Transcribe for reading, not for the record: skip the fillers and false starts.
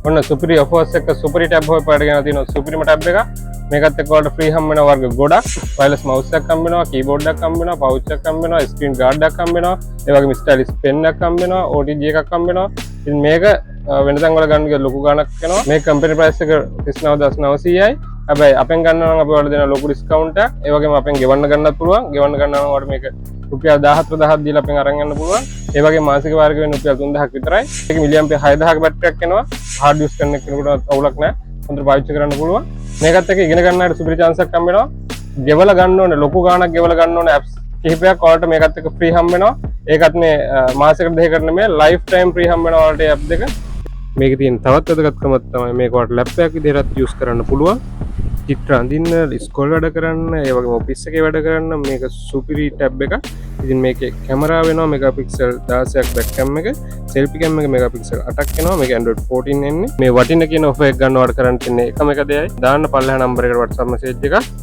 ඔන්න සුපිරි ඔෆර්ස් එක සුපිරි ටැබ් හොයපාට ගෙන තියෙනවා සුපිරිම ටැබ් එක. මේකත් එක්ක ඔයාලට ෆ්‍රී හම්බ වෙනවා වර්ග ගොඩක්. වයර්ලස් මවුස් එකක් හම්බ වෙනවා, කීබෝඩ් එකක් හම්බ වෙනවා, පවුච් එකක් හම්බ වෙනවා, ස්ක්‍රීන් ගාඩ් එකක් හම්බ වෙනවා. ඒ වගේම ස්ටයිලිෂ් පෙන් එකක් හම්බ වෙනවා, OTG එකක් හම්බ වෙනවා. ඉතින් මේක වෙන තැන් වල ගන්න ලොකු ගාණක් වෙනවා. මේ කම්පැනි ප්‍රයිස් එක 39900යි. හැබැයි අපෙන් ගන්නවා නම් අපි ඔයාලට දෙන ලොකු ඩිස්කවුන්ට් එකක්. ඒ වගේම අපෙන් ගෙවන්න ගන්නත් පුළුවන්. ගෙවන්න ගන්නවා නම් ඔයාලට මේක රුපියල් 14000ක් දීලා අපෙන් අරන් යන්න පුළුවන්. ඒ වගේම මාසික වාර්ග වෙන රුපියල් 3000ක් විතරයි. ඒක මිලියම්පියර් 6000ක බැටරියක් එනවා. හાર્ඩ් යූස් කරන කෙනෙකුට අවුලක් නැහැ. හොඳට පාවිච්චි කරන්න පුළුවන්. මේකත් එක්ක ඉගෙන ගන්නට සුපිරි chance එකක් හම්බ වෙනවා. ගෙවලා ගන්න ඕනේ ලොකු ගාණක් ගෙවලා ගන්න ඕනේ apps කිහිපයක් ඔයාලට මේකත් එක්ක ෆ්‍රී හම්බ වෙනවා. ඒකත් මේ මාසෙකට දෙකකට නෙමෙයි ලයිෆ් ටයිම් ෆ්‍රී හම්බ වෙනවා ඔයාලට app දෙක. මේකේ තියෙන තවත් වැදගත්කමක් තමයි මේක ඔයාලට ලැප් එකක් විදිහට යූස් කරන්න පුළුවන්. චිත්‍ර අඳින්න, ඉස්කෝල වැඩ කරන්න, ඒ වගේම ඔෆිස් එකේ වැඩ කරන්න මේක සුපිරි ටැබ් එකක්. ඉතින් මේකේ කැමරාව වෙනවා මෙගාපික්සල් 16ක් බැක් කැම් එක, සෙල්ෆි කැම් එක මෙගාපික්සල් 8ක් එනවා. මේක Android 14 එන්නේ. මේ වටින කියන ඔෆර් එක ගන්නවට කරන්න තියෙන්නේ එකම එක දෙයයි. දාන්න පල්ලෙහා නම්බර් එකට WhatsApp message එකක්.